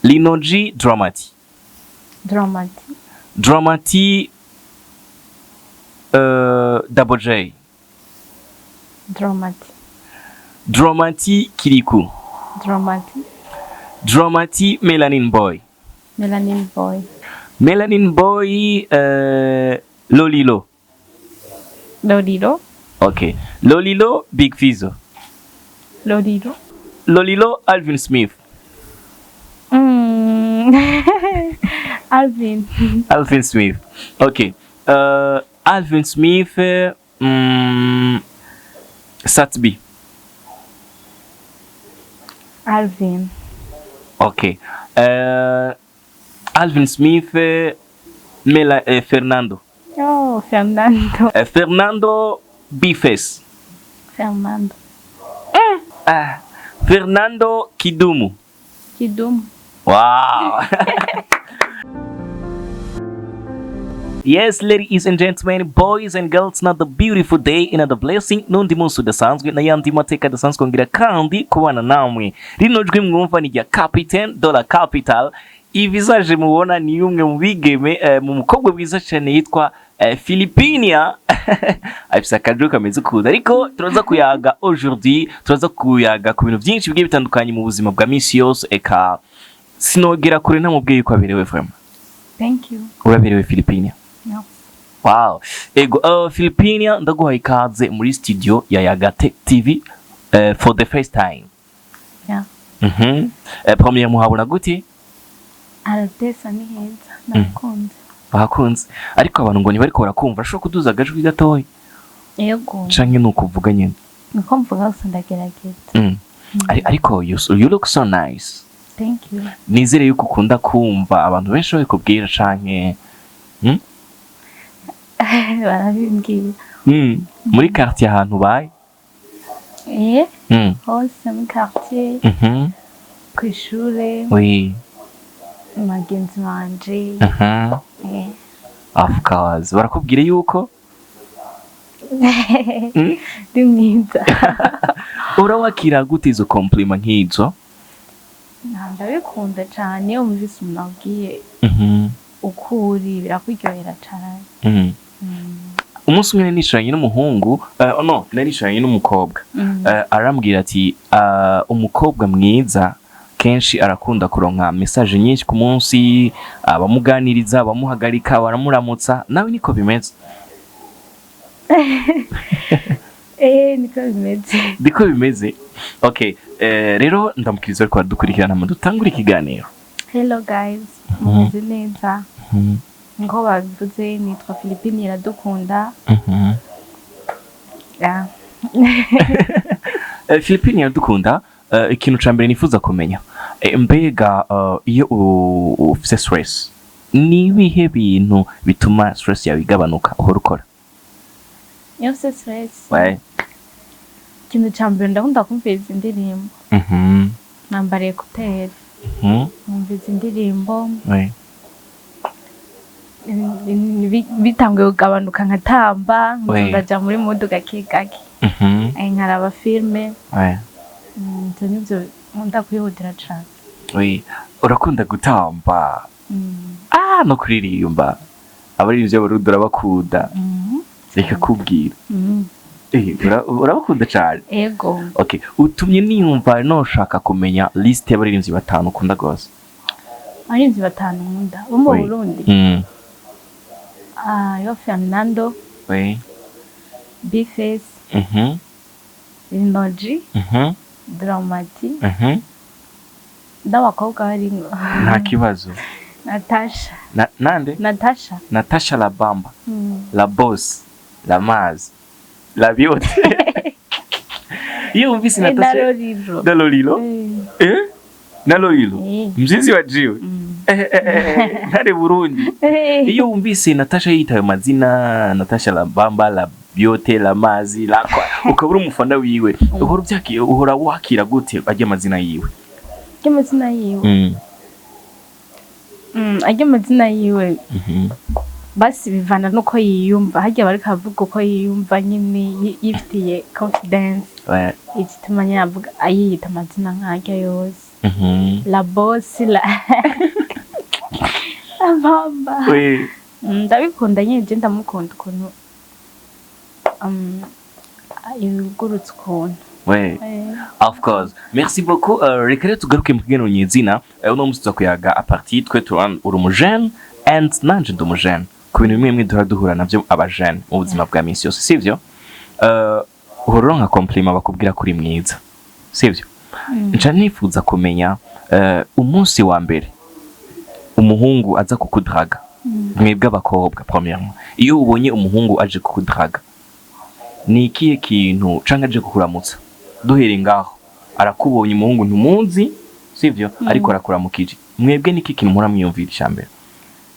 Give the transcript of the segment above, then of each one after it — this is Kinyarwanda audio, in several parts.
Linoji Dramati. Dramati Double J. Dramati Kirikou. Dramati Melanin Boy. Melanin Boy Lolilo. Okay. Lolilo Big Fizzo. Lolilo Alvin Smith. Alvin Smith. Okay. Alvin Smith Satbi. Alvin. Okay. Alvin Smith Fernando. Oh, Fernando. Fernando Bifes. Fernando Kidumu. Wow. Yes, ladies and gentlemen, boys and girls, another beautiful day, another blessing. Nundi munsi udasanzwe na yandi mateka adasanzwe ngira kandi kubana namwe. Rino jwi mwumva ni rya Captain Dollar Capital. Ivisaje mubona ni umwe mu bigeme mu mukobwa bwiza cyane yitwa Philippines. Afisa kadro kameze kuda ariko turaza kuyaga aujourd'hui, turaza kuyaga ku bintu byinshi bigiye bitandukanye mu buzima bwa misi yose eka sinogera kure ntamubwiye yuko aberewe vraiment. Thank you. Uraberewe Philippines. No. Wow. Ego Philippines ndaguhaye ikaze muri studio ya Yagate TV for the first time. Yeah. Premier muhabona gute? Aratesa ni heza nakunze. Bakunze. Ariko abantu ngo nibariko barakumva ashobora kuduza agajwi gatoyi. Yego. Canke nuko uvuga nyene. Nuko mvuga gusa ndagerageza. Ariko you look so nice. Thank you. Nizere yuko ukunda kumva abantu benshi bakubwira canke barabimbwira. Muri quartier ahantu baye? Hose mu quartier. Kw'ishure. Oui. Magenzi wanje. Of course. Barakubwira yuko? Ndi mwiza. Urawakira gute izo compliment nk'izo? Ndabikunda cyane iyo mvise umuntu abwiye ukuri birakuryohera cyane. Umunsi umwe nishanye n'umuhungu narishanye n'umukobwa arambwira ati umukobwa mwiza kenshi arakunda kuronka message nyinshi ku munsi abamuganiriza abamuhagarika baramuramutsa nawe niko bimeze. Niko bimeze. Okay, rero ndamukiriza ko dukurikirana mu dutangura ikiganiro. Hello guys, mumeze neza. Ngo bavuze nitwa Philippines iradukunda. Yeah. Philippines iradukunda. Ikintu ca mbere nifuza kumenya mbega iyo ufise stress ni ibihe bintu bituma stress yawe igabanuka uhora ukora? Iyo ufise stress ikintu ca mbere ndakunda kumviriza indirimbo. Nambariye kuteri numviriza indirimbo bitanguye kugabanuka nkatamba ndaja muri mood gake gake nkaraba filme. Nivyo nkunda kwihutira cyane. Urakunda gutamba no kuririmba abaririmbyi b'Abarundi urabakunda reka kubwira urabakunda cyane. Ego. Okay, utumye niyumva noshaka kumenya list y'abaririmbyi batanu ukunda gose. Abaririmbyi batanu nkunda bo mu Burundi. Yo Fernando. Bifes. Linoji. Dramati. Ndabakobwa baringo. Nta kibazo. Natasha. Nande? Natasha la Bamba. La Boss. La Maz. La Biote. Iyo umvise Natasha. Dalolilo. Nalolilo. Mzizi wa jiwe. Ntare Burundi. Iyo umvise Natasha yitaye amazina Natasha la Bamba, la Biote, la Mazi, la kwa ukabura umufana wiwe uhora byaki uhora wakira gute ajya amazina yiwe? Amazina yiwe ajya amazina yiwe basi bivana nuko yiyumva hajya bari kavuga uko yiyumva nyine yifitiye confidence igituma nyavuga ayita amazina nkajya yose. la boss la mama Oui. ndabikunda nyine je ndamukunda ukuntu yugurutse ukuntu. Ouais. Of course. Merci beaucoup. Reka rero tugaruke mu kigeno nyizina. Uno musi kuyaga a partir twe turan urumujene and nanje ndumujene. Ku bintu bimwe duhura navyo abajene mu buzima bwa minsi yose, sivyo? Uhoronka compliment bakubwira kuri mwiza. Sivyo? Nca nifuza kumenya umunsi wa mbere umuhungu aza kukudraga. Mwebwe abakobwa premièrement. Iyo ubonye umuhungu aje kukudraga, ni ikihe kintu canke aje kukuramutsa? Duhere ngaho arakubonye umuhungu ntumunzi, sivyo? Ariko arakuramukije. Mwebwe niki kintu muramwiyumvirisha mbere?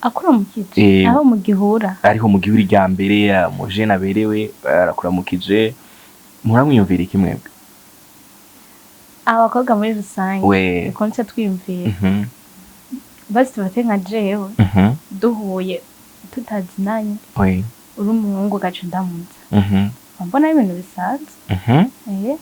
Akuramukije aho mu gihura, ariho mu gihuri rya mbere mu jene aberewe arakuramukije, muramwiyumvira iki mwebwe? Abakobwa muri rusange konse twiyumvira basi tubate nka jewe duhuye tutazinanye uri umuhungu gacu ndamutsa mbona ibintu bisanzwe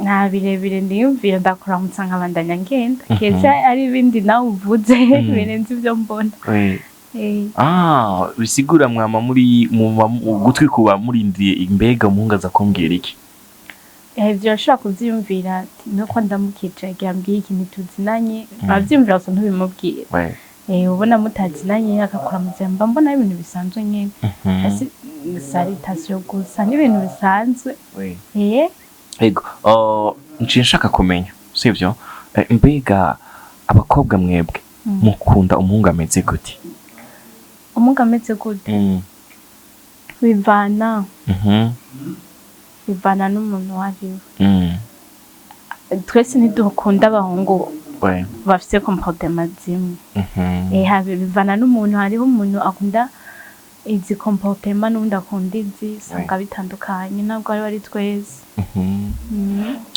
nta birebire ndiyumvira ndakuramutsa nkabandanya ngenda kese ari ibindi nawe uvuze birenze ibyo mbona. Bisigura mwama muri gutwi kuba murindiye imbega umuhungu aza kumbwira iki? Ivyo ashobora kuvyiyumvira nuko ndamukije yambwiye ikintu tuzinanye avyumvira gusa ntubimubwire. Ubona mutazinanye akakuramutsa mba mbona ibintu bisanzwe nyene asi salutation gusa n'ibintu bisanzwe. Ego nshaka kumenya, sivyo? Mbega abakobwa mwebwe mukunda umuhungu ameze gute? Umuhungu ameze gute? Bivana n'umuntu wariwe. Twese ntidukunda abahungu bafite comportement zimwe. Bivana n'umuntu, hariho umuntu akunda izi comportement n'undi akunda izi, usanga bitandukanye, ntabwo ari twese.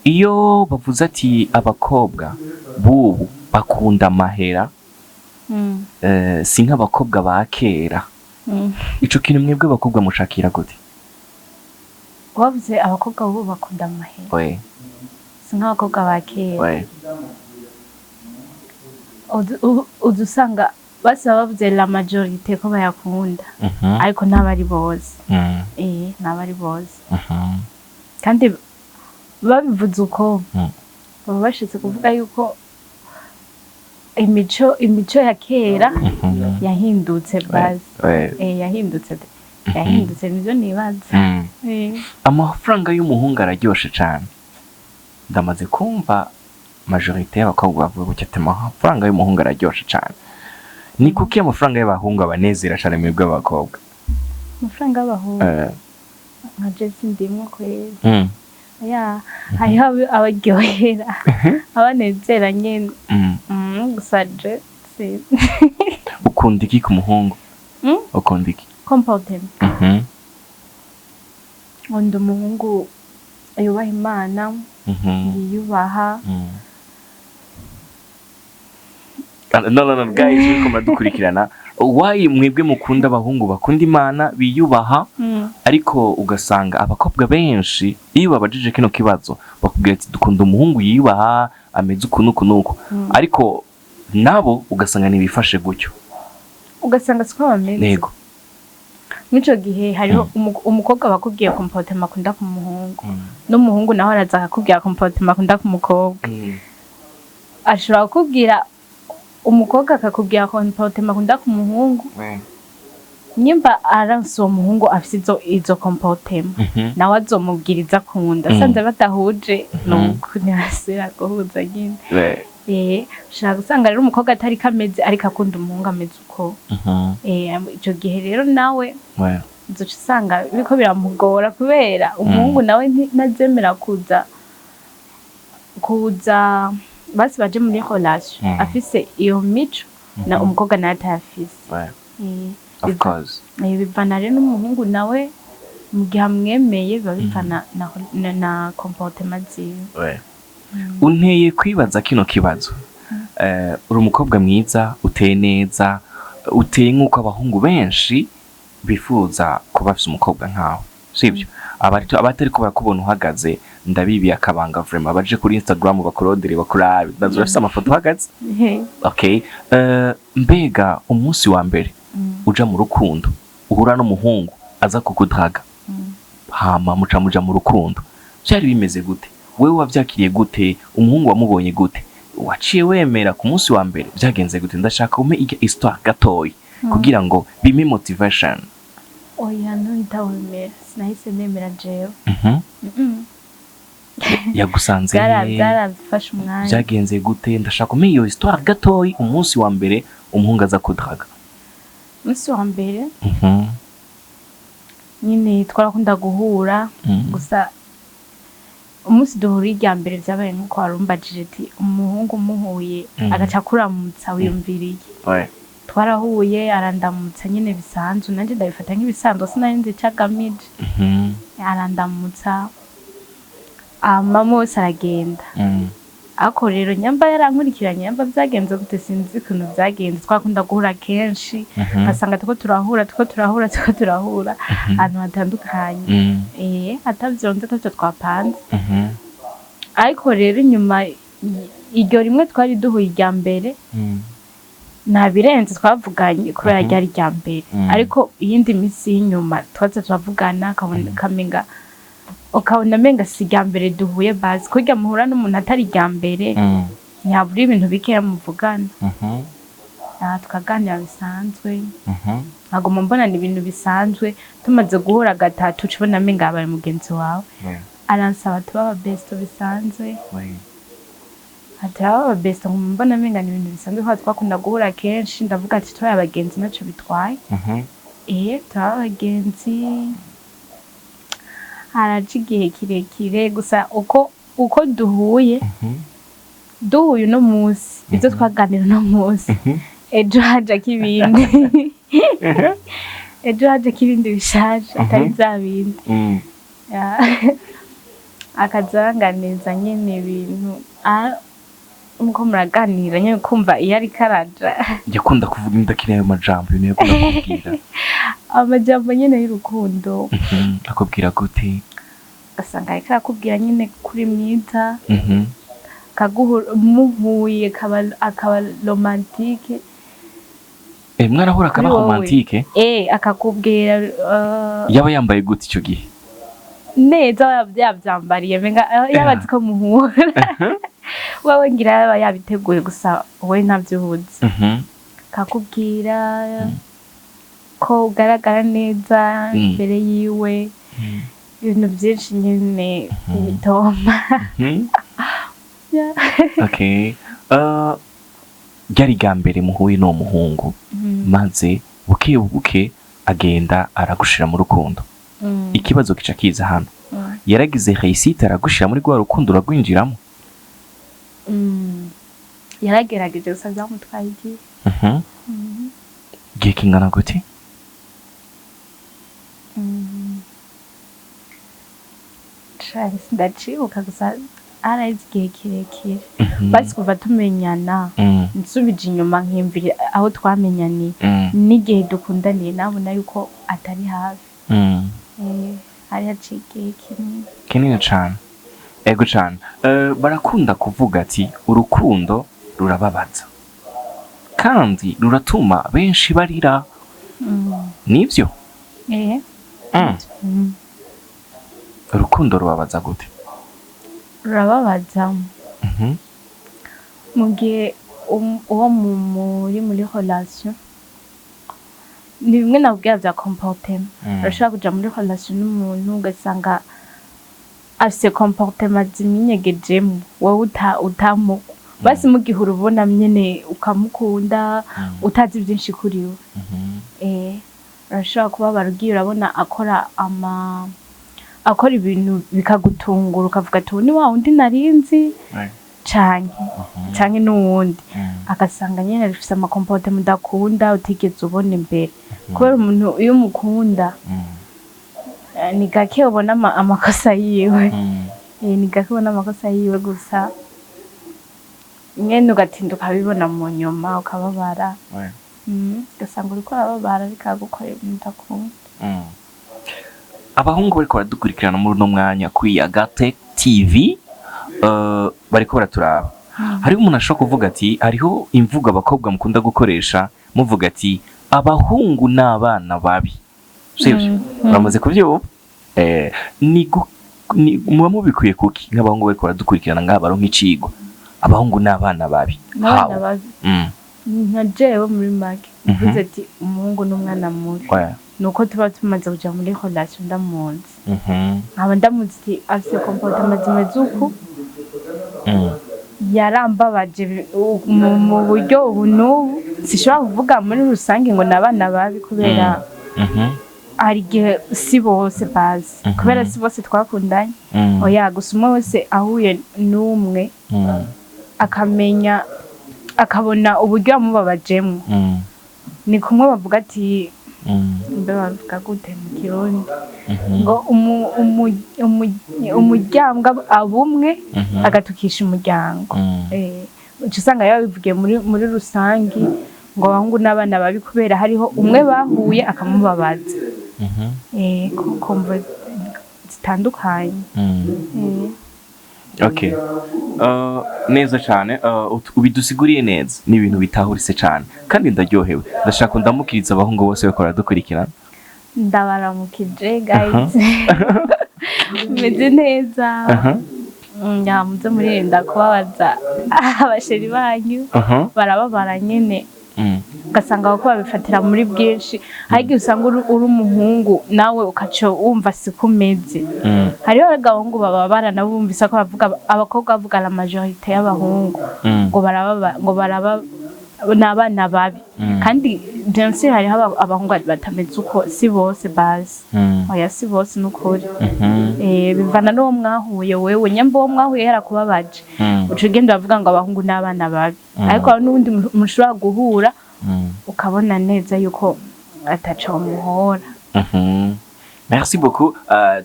Iyo bavuze ati abakobwa bubu bakunda amahera, si nk'abakobwa ba kera, ico kintu mwebwe abakobwa mushakira gute? Wavuze abakobwa bubu bakunda amahera, si nk'abakobwa ba kera. Udusanga basi bavuze la majorité ko bayakunda, ariko ntabari bose. Ntabari bose. Kandi babivuze uko baba bashitse kuvuga yuko imico ya kera yahindutse basi. Yahindutse nivyo nibaza. Amafaranga y'umuhungu araryoshe cyane. Ndamaze kumva majorité y'abakobwa bavuga ko amafaranga y'umuhungu araryoshe cyane. Ni kuki amafaranga y'abahungu abanezera cyane mwebwe abakobwa? Amafaranga y'abahungu nka Jesse ndimwe kwezi. Hariho abaryohera abanezera nyene. Gusa Jesse ukunda iki ku muhungu? Ukunda iki? Comportement. Undi umuhungu yubaha Imana, yiyubaha. No guys, uriko muradukurikirana, why mwebwe mukunda abahungu bakunda Imana biyubaha, ariko ugasanga abakobwa benshi iyo babajije kino kibazo bakubwira ati dukunda umuhungu yiyubaha ameze ukunuko, ariko nabo ugasanga nibifashe gutyo, ugasanga siko bameze. Yego, Mico gihe hariho umukobwa bakubwiye comportement akunda ku muhungu, n'umuhungu naho araza akakubwira comportement akunda ku mukobwa. Ashobora kukubwira umukobwa akakubwira comportement akunda ku muhungu, nyimba aranse uwo muhungu afite izo comportement nawe azomubwiriza akunda. Sanze batahuje n'ukunyasira guhuza nyine. Ushaka gusanga rero umukobwa atari kameze ariko akunda umuhungu ameze uko. Ico gihe rero nawe uzoca usanga biko biramugora kubera umuhungu nawe ntazemera kuza basi baje muri relation afise iyo mico na umukobwa nawe atafise. Of course. Bivana rero n'umuhungu nawe mu gihe amwemeye babivana na comportement ziwe. Unteye kwibaza kino kibazo. Uri umukobwa mwiza, uteye neza, uteye nk'uko abahungu benshi bifuza kuba bafise umukobwa nkawe, sivyo? abatari ko barakubona uhagaze ndabibi akabanga vraiment baje kuri Instagram bakurodere bakurabe ndazurafise amafoto uhagaze. Okay, mbega umunsi wa mbere uja mu rukundo uhura n'umuhungu aza kukudraga hama muja mu rukundo byari bimeze gute? Wewe wavyakiriye gute? Umuhungu wamubonye gute? Waciye wemera ku munsi wa mbere byagenze gute? Ndashaka ume histoire gatoyi kugira ngo bime motivation. Oya ntawemera, sinahise nemera jewe. Yagusanze byarabifashe umwanya. Byagenze gute? Ndashaka ume iyo histoire gatoyi umunsi wa mbere umuhungu aza kudraga. Umunsi wa mbere nyine twarakunda guhura gusa umunsi duhuriye irya mbere byabaye nkuko warumbajije ati umuhungu muhuye agaca kuramutsa wiyumviriye. Twarahuye arandamutsa nyine bisanzwe nanje ndabifata nk'ibisanzwe sinari nzi cagamije. Arandamutsa mama wese aragenda. Ako rero nyamba yarankurikiranye nyamba byagenze gute sinzi ukuntu byagenze. Twakunda guhura kenshi kasanga tuko turahura ahantu hatandukanye. Atavyonze taco twapanze. Ariko rero nyuma iryo rimwe twari duhuye irya mbere nabirenze twavuganye kubera ryari rya mbere. Ariko iyindi misi y'inyuma twaza turavugana kamenga ukabona menga si rya mbere duhuye bazi kurya muhura n'umuntu atari rya mbere ntiyabura ibintu bikeya muvugana. Tukaganira bisanzwe nkaguma mbona ibintu bisanzwe. Tumaze guhura gatatu cubona menga abaye mugenzi wawe aransaba tuba best bisanzwe. Aba best mbona menga ibintu bisanzwe kwa twakunda guhura kenshi ndavuga ati twaye abagenzi naco bitwaye. Twaye abagenzi haraje igihe kirekire gusa uko duhuye no munsi ibyo twaganira no munsi ejo haje kibindi bishaje atari bya bindi akazanganiza nyine ibintu uko muraganira nyine kumva iyo ari karaja yakunda kuvuga indakira ayo majambo niyo yakunda amajambo nyine y'urukundo. Akubwira gute? Gasanga ariko akubwira nyine kuri mwiza muhuye akaba romantique. Mwarahura akaba romantique? Akakubwira yaba yambaye gute icyo gihe? Neza yabyambariye menga yabazi ko muhura. Wowe ngira yaba yabiteguye gusa wowe ntabyuhuze. Akakubwira ko ugaragara neza imbere yiwe ibintu byinshi nyine bitoma. Okay, ryari rya mbere muhuye n'uwo muhungu maze buke agenda aragushira mu rukundo. Ikibazo kica kiza hano yaragize réussite aragushira muri rwa rukundo ragwinjiramo. Yaragerageje gusa byamutwaye igihe. Gihe kingana gute? Ndacibuka gusa arazi igihe kirekire. Basi kuva tumenyana nsubije inyuma nkimvira aho twamenyaniye n'igihe dukundaniye nabona yuko atari hafi. Hari haciye igihe kinini cane. Ego cane. Barakunda kuvuga ati urukundo rurababaza kandi ruratuma benshi barira. Nivyo? Urukundo rubabaza gute? Rurababaza mu gihe uwo muri relation ni bimwe nabwira bya comportement. Urashobora kuja muri relation n'umuntu ugasanga afise comportement ziminyegejemo wowe utamu basi mu gihe urubona nyene ukamukunda utazi byinshi kuri we. Urashobora kuba barugiye urabona akora ibintu bikagutungura ukavuga ati ni wa undi narinzi canke n'uwundi agasanga nyene afise comportement mudakunda utigeze ubona imbere. Kubera umuntu iyo umukunda ni gake ubona amakosa yiwe. Ni gake ubona amakosa yiwe gusa nyene ugatinda ukabibona mu nyuma ukababara. Ugasanga uriko urababara bikagukorera ibintu udakunda. abahungu bariko baradukurikirana muri uno mwanya kuri Agate TV bariko baraturaba. Hariho umuntu ashobora kuvuga ati hariho imvugo abakobwa mukunda gukoresha muvuga ati abahungu n'abana babi. Sivyo? Bamaze kuvyumva? Muba mubikuye kuki nk'abahungu bariko baradukurikirana ngaha baronka icigo. Abahungu n'abana babi. N'abana babi. Nka jewe muri make uvuze ati umuhungu n'umwana mubi. Nuko tuba tumaze kuja muri relation ndamuzi. Nkaba ndamuzi ati afise comportement zimeze uku. Yarambabaje mu buryo ubu n'ubu sishobora kuvuga muri rusange ngo n'abana babi kubera hari igihe si bose bazi kubera si bose twakundanye oya gusa umwe wese ahuye n'umwe akamenya akabona uburyo yamubabajemo ni kumwe bavuga ati mbe bavuga gute mu Kirundi ngo umuryango abumwe agatukisha umuryango usanga yabivugiye muri rusangi ngo abahungu n'abana babi kubera hariho umwe bahuye akamubabaza kumva zitandukanye. Okay. Neza cyane ubidusiguriye neza ni ibintu bitahurise cyane kandi ndaryohewe ndashaka ndamukiriza abahungu bose bakora dukurikirana. Ndabaramukije guys. Meze neza. Muze muririnda kubabaza abasheri banyu barababara nyene ugasanga ko babifatira muri bwinshi ariko usanga uri umuhungu nawe ukaca wumva sikumeze. Hariho abahungu bababara nabo bumvise ko bavuga abakobwa bavuga la majorité y'abahungu ngo baraba n'abana babi kandi bien sûr hariho abahungu batameze uko si bose bazi oya si bose n'ukuri bivana n'uwo mwahuye wewe nyambo uwo mwahuye yarakubabaje uca ugenda bavuga ngo abahungu n'abana babi ariko n'ubundi mushobora guhura ukabona neza yuko ataco muhora. Merci beaucoup.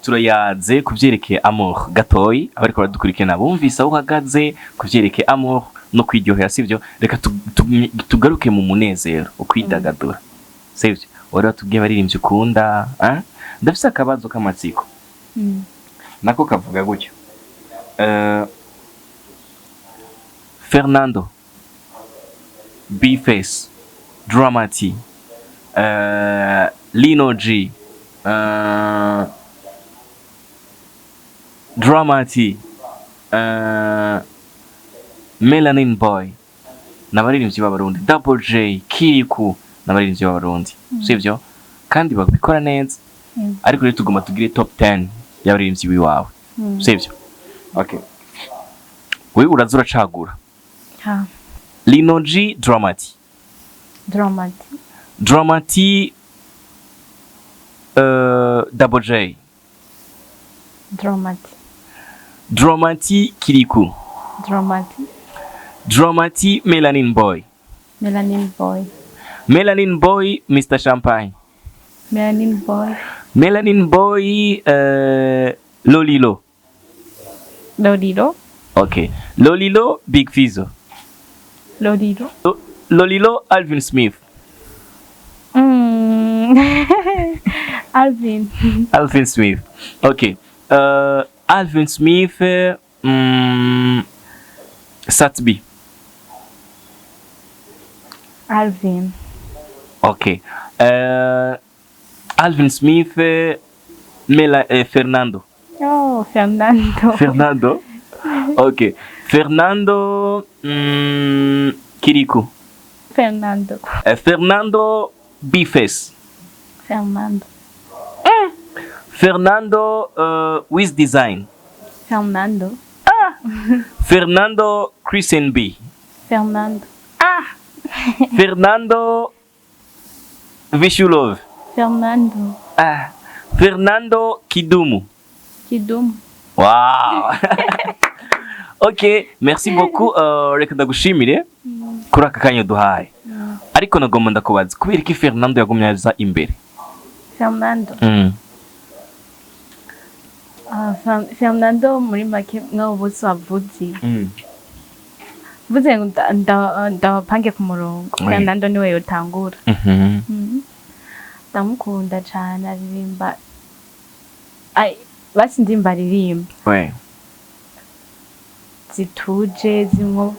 Turayaze kuvyerekeye amour gatoyi abariko baradukurikirana bumvise aho uhagaze kuvyerekeye amour no kwiryohera sivyo reka tugaruke mu munezero ukwidagadura sivyo ora tubwiye baririmbye ukunda ndafise akabazo k'amatsiko nako kavuga gutyo Fernando B-Face Dramati Lino G Dramati Melanin Boy n'abaririmbyi b'abarundi Double J Kiriku n'abaririmbyi b'abarundi sivyo kandi babikora neza ariko rero tugomba tugire top 10 y'abaririmbyi biwawe sivyo. Okay, wewe urazura cagura Lino G Dramati Double J Dramati Kiriku Dramati Melanin Boy Mr. Champagne Melanin Boy Lolilo okay Lolilo Big Fizzo Lolilo Alvin Smith Alvin Smith okay Alvin Smith Satbi Alvin okay Alvin Smith Fernando Fernando okay Fernando Kiriku Fernando B-Face Fernando with design Fernando Christian B Fernando Vishulov Fernando Kidumu wow. Okay, merci beaucoup reka ndagushimire kuri aka kanya duhaye ariko nagomba ndakubaza kubera iki Fernando yagumye aza imbere Fernando muri make mwa bose bavuzi vuze ndapange ku murongo Fernando niwe yotangura ndamukunda cyane aririmba basi ndimba ririmba Ouais. zituje zimwo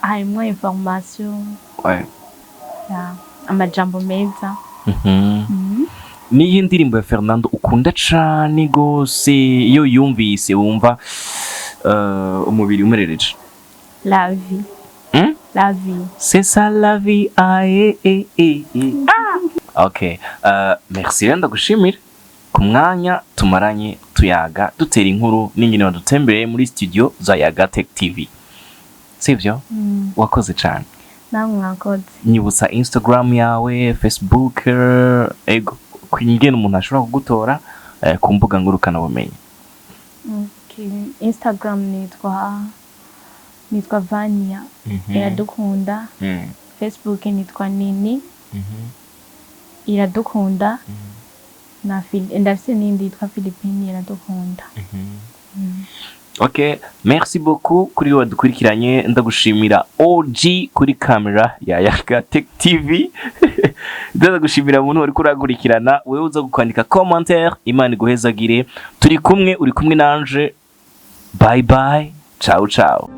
harimwo information Ouais. amajambo meza. Niyi ndirimbo ya Fernando ukunda cane gose iyo yumvise wumva umubiri umerereje? La vie. La vie. C'est ça la vie. Okay. Merci renda gushimira ku mwanya tumaranye tuyaga dutera inkuru n'ingene wadutembereye muri studio za Yaga Tech TV. Sivyo? Wakoze cane. Namwe mwakoze. Nyibutsa Instagram yawe, Facebook, ego kwingene umuntu ashobora kugutora ku mbuga ngurukana bumenyi. Okay. Instagram nitwa Vania. Iradukunda. Facebook nitwa Nini. Iradukunda. Na ndafise n'indi yitwa Philippine Iradukunda. Okay, merci beaucoup kuri wadukurikiranye, ndagushimira OG kuri kamera ya Yaga Tech TV. Ndagushimira umuntu wari kurakurikirana, wewe uza gukwandika commentaire, Imana iguhezagire. Turi kumwe, uri kumwe nanje. Bye bye. Ciao ciao.